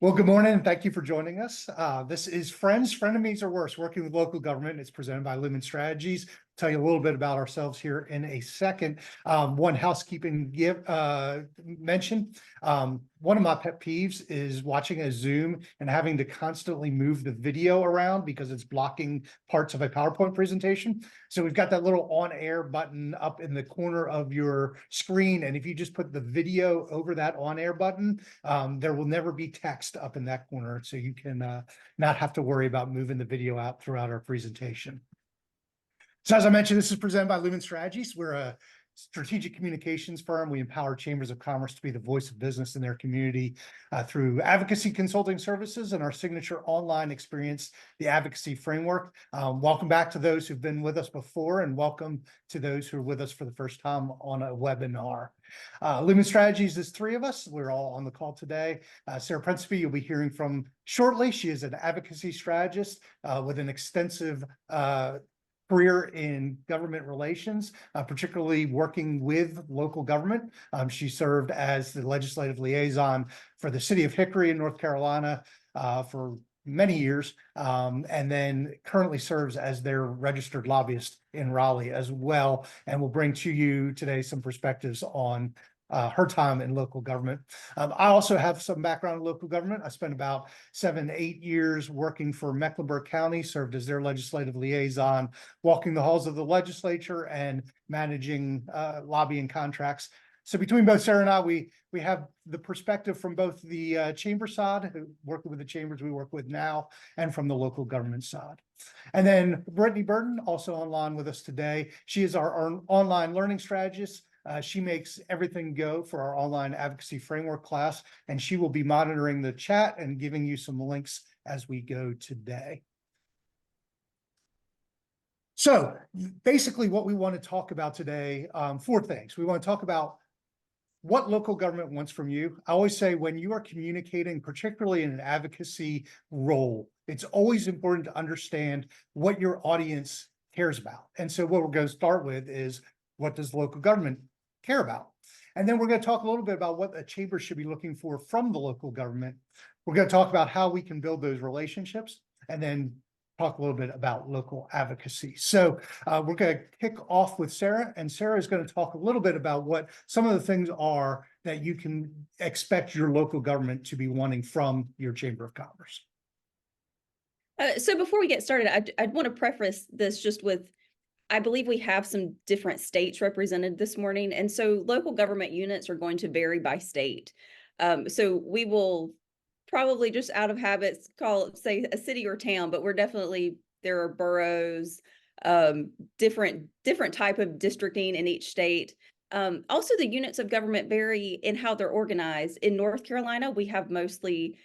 Well, good morning, and thank you for joining us. This is Friends, Frenemies, or Worse, working with local government. It's presented by Lumen Strategies. Tell you a little bit about ourselves here in a second. One housekeeping mention. One of my pet peeves is watching a Zoom and having to constantly move the video around because it's blocking parts of a PowerPoint presentation. So we've got that little on-air button up in the corner of your screen, and if you just put the video over that on-air button, there will never be text up in that corner, so you can not have to worry about moving the video out throughout our presentation. So as I mentioned, this is presented by Lumen Strategies. We're a strategic communications firm. We empower chambers of commerce to be the voice of business in their community through advocacy consulting services and our signature online experience, the Advocacy Framework. Welcome back to those who've been with us before, and welcome to those who are with us for the first time on a webinar. Lumen Strategies is three of us. We're all on the call today. Sarah Principe, you'll be hearing from shortly. She is an advocacy strategist with an extensive career in government relations, particularly working with local government. She served as the legislative liaison for the city of Hickory in North Carolina for many years, and then currently serves as their registered lobbyist in Raleigh as well, and will bring to you today some perspectives on her time in local government. I also have some background in local government. I spent about 7-8 years working for Mecklenburg County, served as their legislative liaison, walking the halls of the legislature and managing lobbying contracts. So between both Sarah and I, we have the perspective from both the chamber side, who working with the chambers we work with now, and from the local government side. And then Brittany Burton, also online with us today. She is our online learning strategist. She makes everything go for our online advocacy framework class, and she will be monitoring the chat and giving you some links as we go today. So basically what we want to talk about today, four things. We want to talk about what local government wants from you. I always say when you are communicating, particularly in an advocacy role, it's always important to understand what your audience cares about. And so what we're going to start with is, what does local government care about? And then we're going to talk a little bit about what a chamber should be looking for from the local government. We're going to talk about how we can build those relationships, and then talk a little bit about local advocacy. So we're going to kick off with Sarah, and Sarah is going to talk a little bit about what some of the things are that you can expect your local government to be wanting from your Chamber of Commerce. So before we get started, I'd want to preface this just with, I believe we have some different states represented this morning, and so local government units are going to vary by state. So we will probably just out of habits call it, say, a city or town, but there are boroughs, different type of districting in each state. Also, the units of government vary in how they're organized. In North Carolina, we have mostly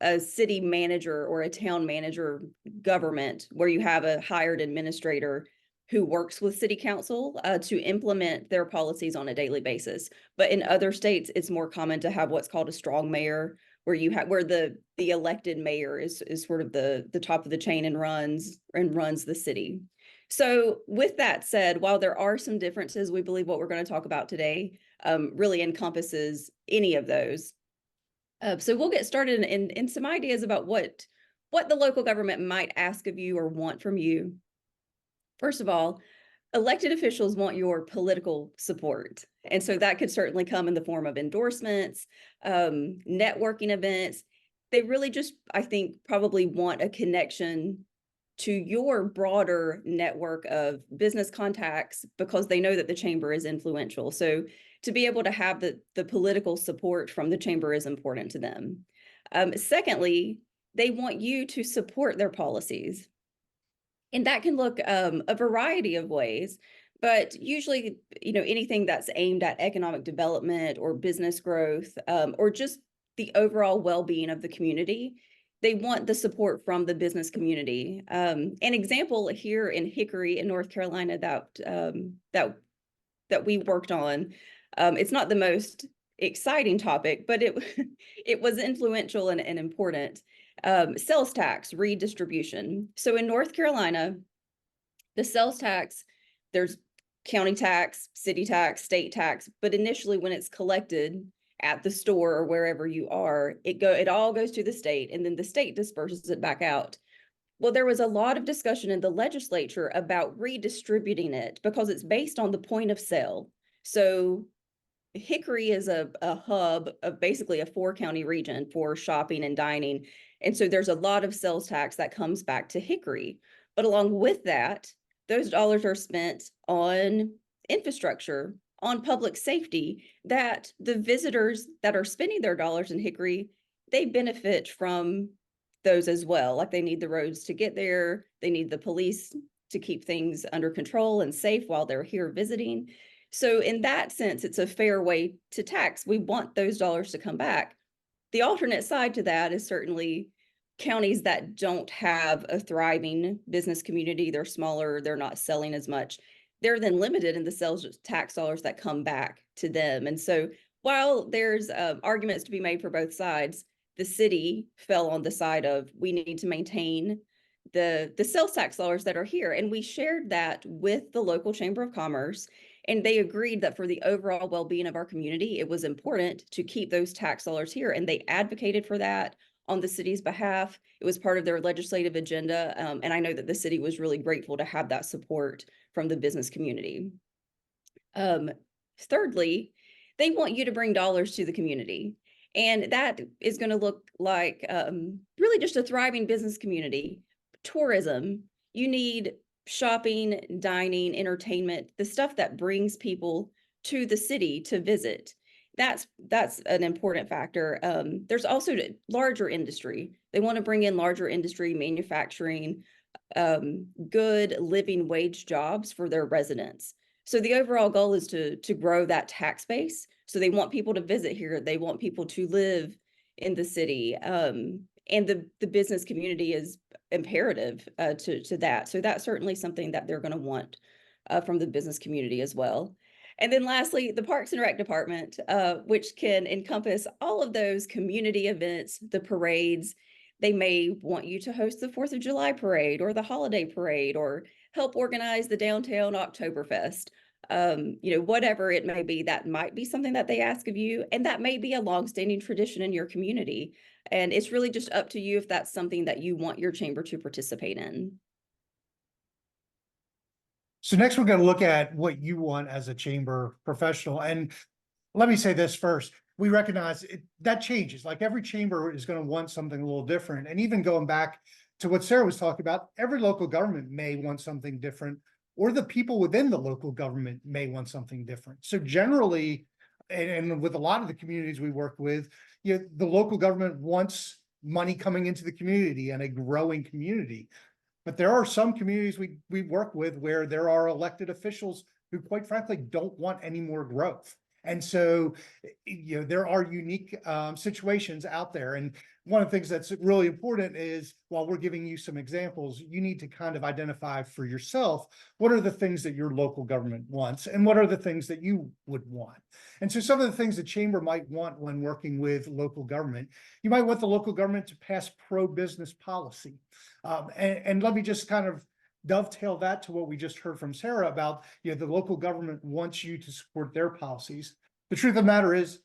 a city manager or a town manager government, where you have a hired administrator who works with city council to implement their policies on a daily basis. But in other states, it's more common to have what's called a strong mayor, where the elected mayor is sort of the top of the chain and runs the city. So with that said, while there are some differences, we believe what we're going to talk about today really encompasses any of those. So we'll get started in some ideas about what the local government might ask of you or want from you. First of all, elected officials want your political support. And so that could certainly come in the form of endorsements, networking events. They really just, I think, probably want a connection to your broader network of business contacts, because they know that the chamber is influential. So to be able to have the political support from the chamber is important to them. Secondly, they want you to support their policies. And that can look a variety of ways, but usually, anything that's aimed at economic development or business growth, or just the overall well-being of the community, they want the support from the business community. An example here in Hickory in North Carolina that we worked on, it's not the most exciting topic, but it was influential and important. Sales tax redistribution. So in North Carolina, the sales tax, there's county tax, city tax, state tax, but initially when it's collected, at the store or wherever you are, it all goes to the state, and then the state disperses it back out. Well, there was a lot of discussion in the legislature about redistributing it because it's based on the point of sale. So Hickory is a hub of basically a 4-county region for shopping and dining. And so there's a lot of sales tax that comes back to Hickory. But along with that, those dollars are spent on infrastructure, on public safety, that the visitors that are spending their dollars in Hickory, they benefit from those as well. Like they need the roads to get there, they need the police to keep things under control and safe while they're here visiting. So in that sense, it's a fair way to tax. We want those dollars to come back. The alternate side to that is certainly counties that don't have a thriving business community. They're smaller, they're not selling as much. They're then limited in the sales tax dollars that come back to them. And so while there's arguments to be made for both sides, the city fell on the side of we need to maintain the sales tax dollars that are here. And we shared that with the local Chamber of Commerce, and they agreed that for the overall well-being of our community, it was important to keep those tax dollars here. And they advocated for that on the city's behalf. It was part of their legislative agenda. And I know that the city was really grateful to have that support from the business community. Thirdly, they want you to bring dollars to the community. And that is going to look like really just a thriving business community. Tourism, you need shopping, dining, entertainment, the stuff that brings people to the city to visit. That's an important factor. There's also larger industry. They want to bring in larger industry, manufacturing, good living wage jobs for their residents. So the overall goal is to grow that tax base. So they want people to visit here. They want people to live in the city. And the business community is imperative to that. So that's certainly something that they're going to want from the business community as well. And then lastly, the Parks and Rec Department, which can encompass all of those community events, the parades. They may want you to host the 4th of July parade or the holiday parade or help organize the downtown Oktoberfest. Whatever it may be, that might be something that they ask of you. And that may be a longstanding tradition in your community. And it's really just up to you if that's something that you want your chamber to participate in. So next, we're going to look at what you want as a chamber professional. And let me say this first. We recognize that changes. Like every chamber is going to want something a little different. And even going back to what Sarah was talking about, every local government may want something different, or the people within the local government may want something different. So generally, and with a lot of the communities we work with, the local government wants money coming into the community and a growing community. But there are some communities we work with where there are elected officials who, quite frankly, don't want any more growth. And so, there are unique situations out there. And one of the things that's really important is, while we're giving you some examples, you need to kind of identify for yourself, what are the things that your local government wants and what are the things that you would want. And so some of the things the chamber might want when working with local government, you might want the local government to pass pro-business policy. And let me just kind of dovetail that to what we just heard from Sarah about, the local government wants you to support their policies. The truth of the matter is,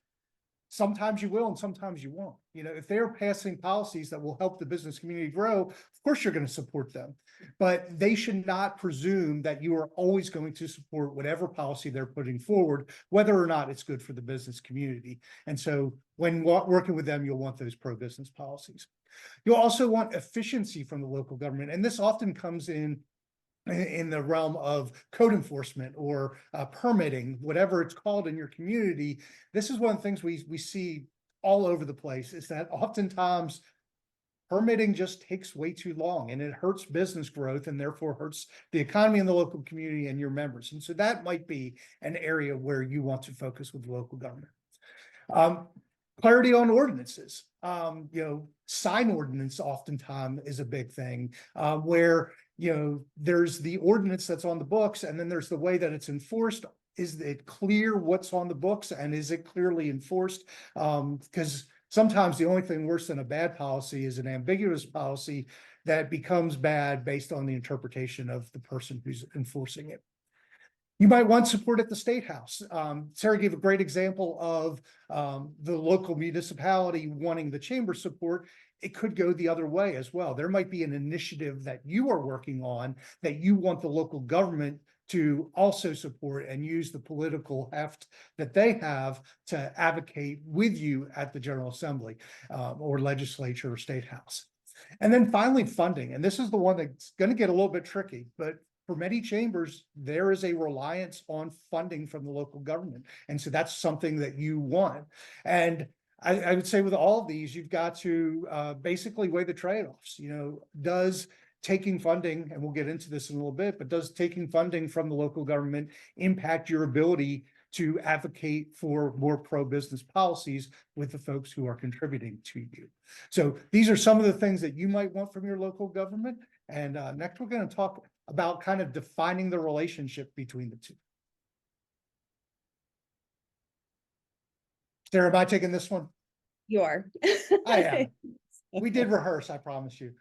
sometimes you will and sometimes you won't. If they're passing policies that will help the business community grow, of course you're going to support them. But they should not presume that you are always going to support whatever policy they're putting forward, whether or not it's good for the business community. And so when working with them, you'll want those pro-business policies. You'll also want efficiency from the local government. And this often comes in the realm of code enforcement or permitting, whatever it's called in your community. This is one of the things we see all over the place, is that oftentimes permitting just takes way too long and it hurts business growth and therefore hurts the economy in the local community and your members. And so that might be an area where you want to focus with local government. Clarity on ordinances. Sign ordinance oftentimes is a big thing where there's the ordinance that's on the books, and then there's the way that it's enforced. Is it clear what's on the books, and is it clearly enforced? Because sometimes the only thing worse than a bad policy is an ambiguous policy that becomes bad based on the interpretation of the person who's enforcing it. You might want support at the State House. Sarah gave a great example of the local municipality wanting the chamber support. It could go the other way as well. There might be an initiative that you are working on that you want the local government to also support and use the political heft that they have to advocate with you at the General Assembly or legislature or State House. And then finally, funding. And this is the one that's going to get a little bit tricky, but for many chambers, there is a reliance on funding from the local government. And so that's something that you want. And I would say with all of these, you've got to basically weigh the trade-offs. You know, does taking funding, and we'll get into this in a little bit, but does taking funding from the local government impact your ability to advocate for more pro-business policies with the folks who are contributing to you? So these are some of the things that you might want from your local government. And next, we're going to talk about kind of defining the relationship between the two. Sarah, am I taking this one? You are. I am. We did rehearse, I promise you.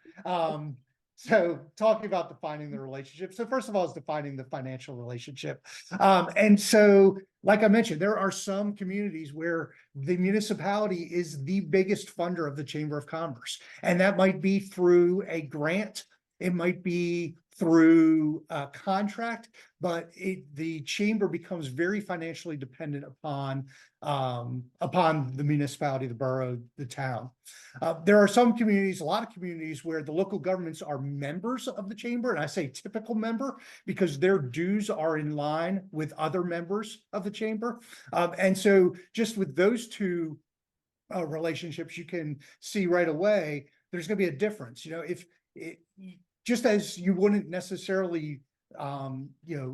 So talking about defining the relationship. So first of all, is defining the financial relationship. And so, like I mentioned, there are some communities where the municipality is the biggest funder of the Chamber of Commerce. And that might be through a grant. It might be through a contract, but the chamber becomes very financially dependent upon the municipality, the borough, the town. There are some communities, a lot of communities, where the local governments are members of the chamber, and I say typical member because their dues are in line with other members of the chamber. And so just with those two relationships, you can see right away there's going to be a difference. You know, if just as you wouldn't necessarily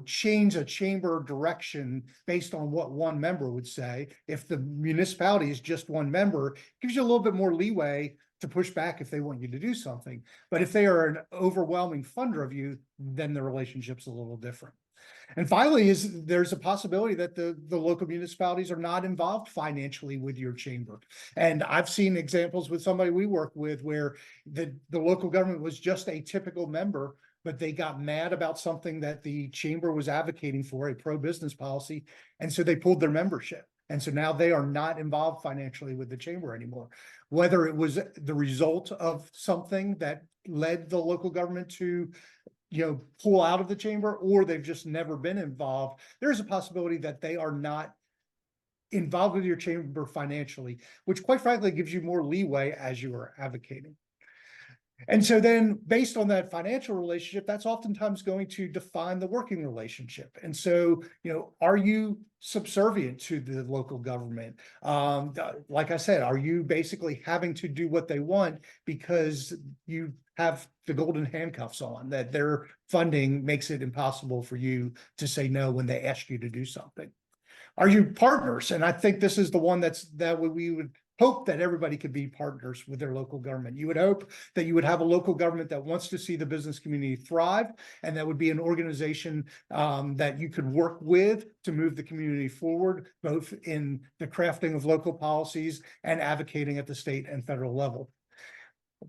change a chamber direction based on what one member would say. If the municipality is just one member, it gives you a little bit more leeway to push back if they want you to do something. But if they are an overwhelming funder of you, then the relationship's a little different. And finally, there's a possibility that the local municipalities are not involved financially with your chamber. And I've seen examples with somebody we work with where the local government was just a typical member, but they got mad about something that the chamber was advocating for, a pro-business policy, and so they pulled their membership. And so now they are not involved financially with the chamber anymore. Whether it was the result of something that led the local government to pull out of the chamber, or they've just never been involved, there's a possibility that they are not involved with your chamber financially, which quite frankly gives you more leeway as you are advocating. And so then based on that financial relationship, that's oftentimes going to define the working relationship. And so, are you subservient to the local government? Like I said, are you basically having to do what they want because you have the golden handcuffs on, that their funding makes it impossible for you to say no when they ask you to do something? Are you partners? And I think this is the one that we would hope that everybody could be partners with their local government. You would hope that you would have a local government that wants to see the business community thrive, and that would be an organization that you could work with to move the community forward, both in the crafting of local policies and advocating at the state and federal level.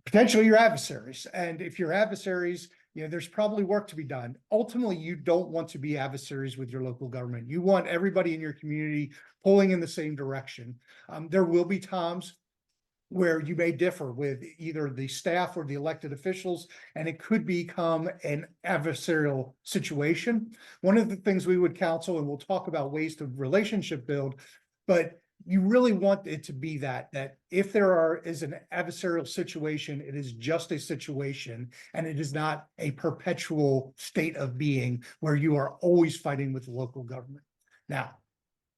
Potentially your adversaries. And if your adversaries, there's probably work to be done. Ultimately, you don't want to be adversaries with your local government. You want everybody in your community pulling in the same direction. There will be times where you may differ with either the staff or the elected officials, and it could become an adversarial situation. One of the things we would counsel, and we'll talk about ways to relationship build, but you really want it to be that if there is an adversarial situation, it is just a situation, and it is not a perpetual state of being where you are always fighting with the local government. Now,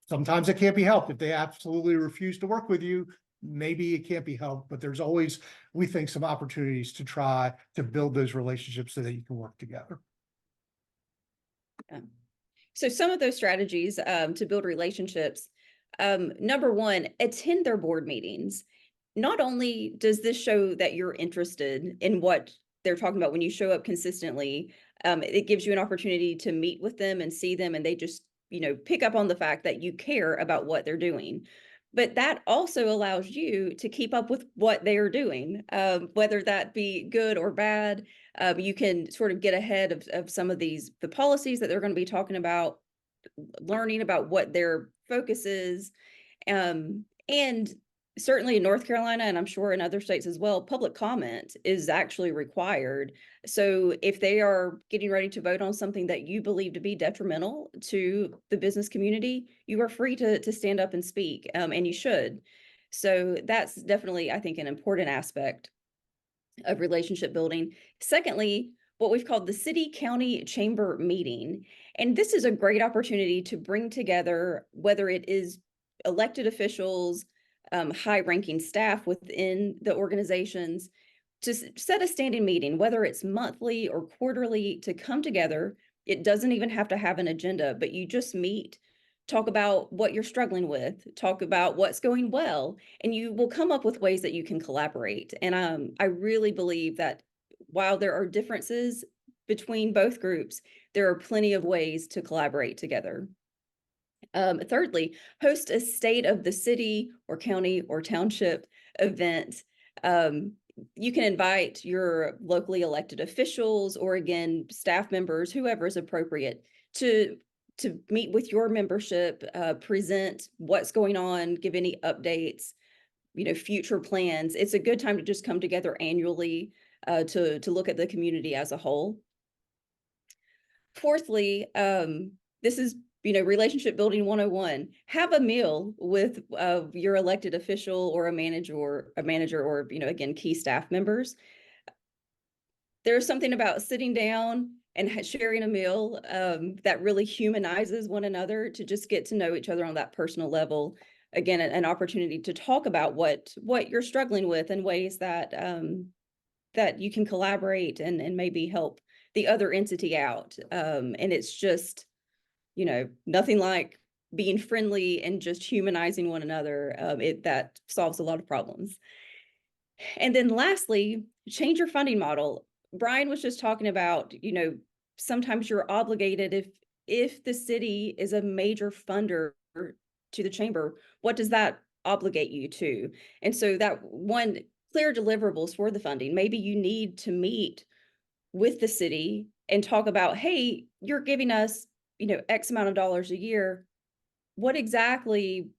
sometimes it can't be helped. If they absolutely refuse to work with you, maybe it can't be helped, but there's always, we think, some opportunities to try to build those relationships so that you can work together. Yeah. So some of those strategies to build relationships, number one, attend their board meetings. Not only does this show that you're interested in what they're talking about when you show up consistently, it gives you an opportunity to meet with them and see them, and they just, pick up on the fact that you care about what they're doing. But that also allows you to keep up with what they are doing, whether that be good or bad. You can sort of get ahead of some of the policies that they're going to be talking about. learning about what their focus is. And certainly in North Carolina, and I'm sure in other states as well, public comment is actually required. So if they are getting ready to vote on something that you believe to be detrimental to the business community, you are free to stand up and speak, and you should. So that's definitely, I think, an important aspect of relationship building. Secondly, what we've called the city county chamber meeting. And this is a great opportunity to bring together, whether it is elected officials, high ranking staff within the organizations, to set a standing meeting, whether it's monthly or quarterly, to come together. It doesn't even have to have an agenda, but you just meet, talk about what you're struggling with, talk about what's going well, and you will come up with ways that you can collaborate. And I really believe that while there are differences between both groups, there are plenty of ways to collaborate together. Thirdly, host a state of the city or county or township event. You can invite your locally elected officials, or again, staff members, whoever is appropriate, to meet with your membership, present what's going on, give any updates, future plans. It's a good time to just come together annually, to look at the community as a whole. Fourthly, this is relationship building 101. Have a meal with your elected official or a manager or again, key staff members. There's something about sitting down and sharing a meal that really humanizes one another, to just get to know each other on that personal level. Again, an opportunity to talk about what you're struggling with, and ways that that you can collaborate and maybe help the other entity out. And it's just, nothing like being friendly and just humanizing one another. That solves a lot of problems. And then lastly, change your funding model. Brian was just talking about, sometimes you're obligated, if the city is a major funder to the chamber, what does that obligate you to? And so that one, clear deliverables for the funding. Maybe you need to meet with the city and talk about, hey, you're giving us, X amount of dollars a year. What exactly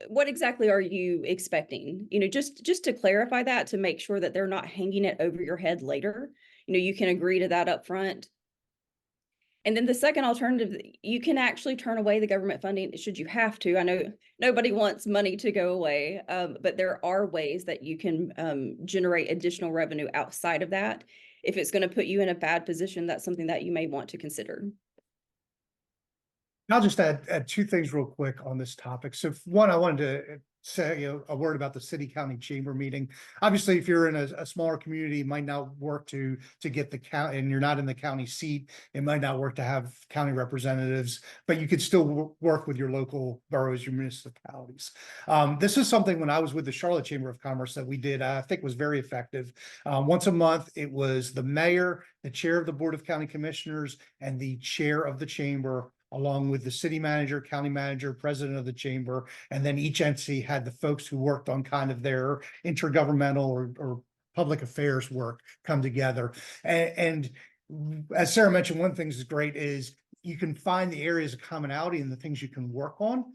are you expecting? Just to clarify that, to make sure that they're not hanging it over your head later. You can agree to that up front. And then the second alternative, you can actually turn away the government funding should you have to. I know nobody wants money to go away, but there are ways that you can generate additional revenue outside of that. If it's going to put you in a bad position, that's something that you may want to consider. I'll just add two things real quick on this topic. So one, I wanted to say a word about the city county chamber meeting. Obviously, if you're in a smaller community, it might not work to get the county, and you're not in the county seat, it might not work to have county representatives, but you could still work with your local boroughs, your municipalities. This is something when I was with the Charlotte Chamber of Commerce that we did, I think was very effective. Once a month, it was the mayor, the chair of the Board of County Commissioners, and the chair of the chamber, along with the city manager, county manager, president of the chamber, and then each entity had the folks who worked on kind of their intergovernmental or public affairs work come together. And as Sarah mentioned, one thing that's great is you can find the areas of commonality and the things you can work on.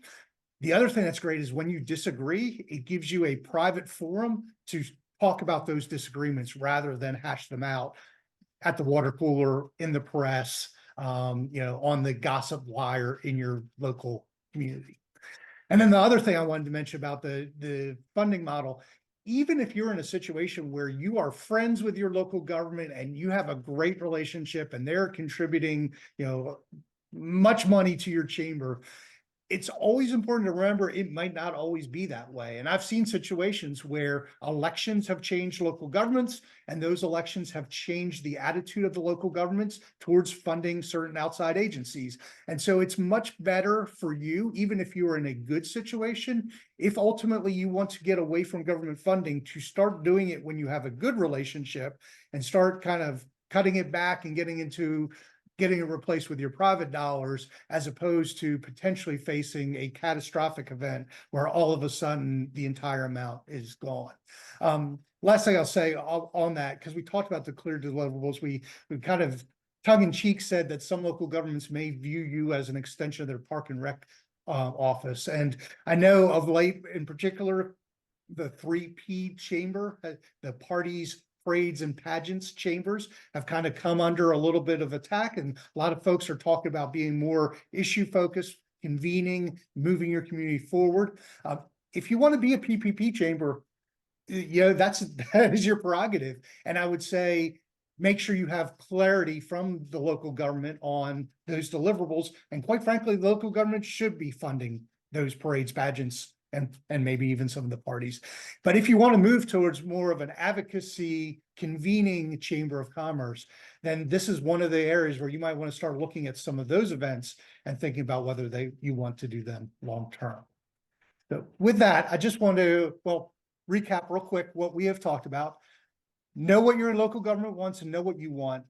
The other thing that's great is when you disagree, it gives you a private forum to talk about those disagreements rather than hash them out at the water cooler, in the press, on the gossip wire in your local community. And then the other thing I wanted to mention about the funding model, even if you're in a situation where you are friends with your local government and you have a great relationship and they're contributing, much money to your chamber, it's always important to remember it might not always be that way. And I've seen situations where elections have changed local governments, and those elections have changed the attitude of the local governments towards funding certain outside agencies. And so it's much better for you, even if you are in a good situation, if ultimately you want to get away from government funding, to start doing it when you have a good relationship and start kind of cutting it back and getting it replaced with your private dollars, as opposed to potentially facing a catastrophic event where all of a sudden the entire amount is gone. Last thing I'll say on that, because we talked about the clear deliverables, we kind of tongue in cheek said that some local governments may view you as an extension of their park and rec office. And I know of late in particular, the 3P chamber, the parties, parades and pageants chambers have kind of come under a little bit of attack. And a lot of folks are talking about being more issue focused, convening, moving your community forward. If you want to be a PPP chamber, that is your prerogative. And I would say, make sure you have clarity from the local government on those deliverables. And quite frankly, the local government should be funding those parades, pageants, and maybe even some of the parties. But if you want to move towards more of an advocacy convening chamber of commerce, then this is one of the areas where you might want to start looking at some of those events and thinking about whether you want to do them long term. So with that, I just want to, recap real quick what we have talked about. Know what your local government wants and know what you want.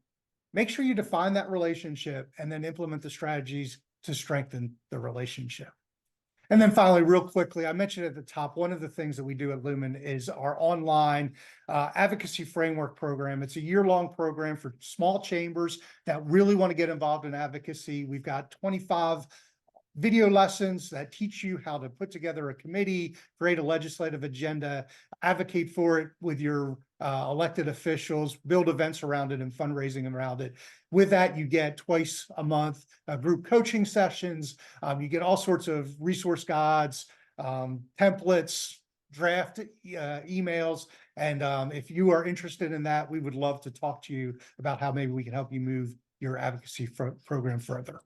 Make sure you define that relationship and then implement the strategies to strengthen the relationship. And then finally, real quickly, I mentioned at the top, one of the things that we do at Lumen is our online advocacy framework program. It's a year-long program for small chambers that really want to get involved in advocacy. We've got 25 video lessons that teach you how to put together a committee, create a legislative agenda, advocate for it with your elected officials, build events around it and fundraising around it. With that, you get twice a month group coaching sessions. You get all sorts of resource guides, templates, draft emails. And if you are interested in that, we would love to talk to you about how maybe we can help you move your advocacy program further.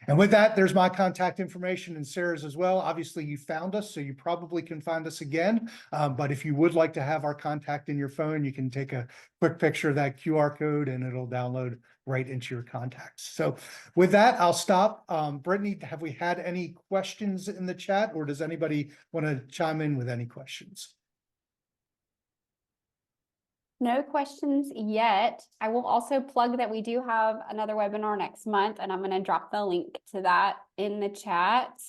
And with that, there's my contact information and Sarah's as well. Obviously, you found us, so you probably can find us again. But if you would like to have our contact in your phone, you can take a quick picture of that QR code and it'll download right into your contacts. So with that, I'll stop. Brittany, have we had any questions in the chat, or does anybody want to chime in with any questions? No questions yet. I will also plug that we do have another webinar next month, and I'm going to drop the link to that in the chat.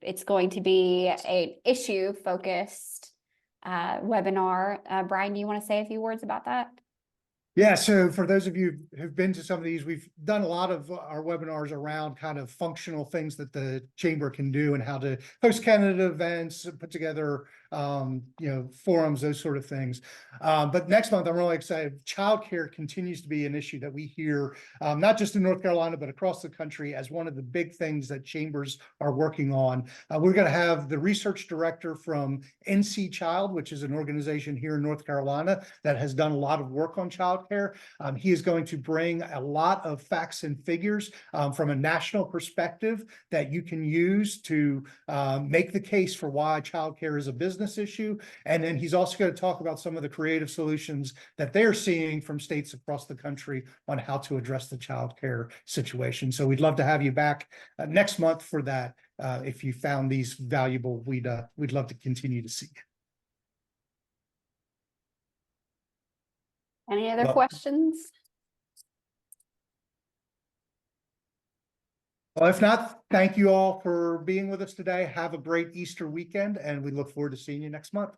It's going to be an issue focused webinar. Brian, do you want to say a few words about that? Yeah, so for those of you who've been to some of these, we've done a lot of our webinars around kind of functional things that the chamber can do and how to host candidate events, put together forums, those sort of things. But next month, I'm really excited. Childcare continues to be an issue that we hear, not just in North Carolina, but across the country as one of the big things that chambers are working on. We're going to have the research director from NC Child, which is an organization here in North Carolina that has done a lot of work on childcare. He is going to bring a lot of facts and figures from a national perspective that you can use to make the case for why childcare is a business issue. And then he's also going to talk about some of the creative solutions that they're seeing from states across the country on how to address the childcare situation. So we'd love to have you back next month for that. If you found these valuable, we'd love to continue to see you. Any other questions? Well, if not, thank you all for being with us today. Have a great Easter weekend, and we look forward to seeing you next month.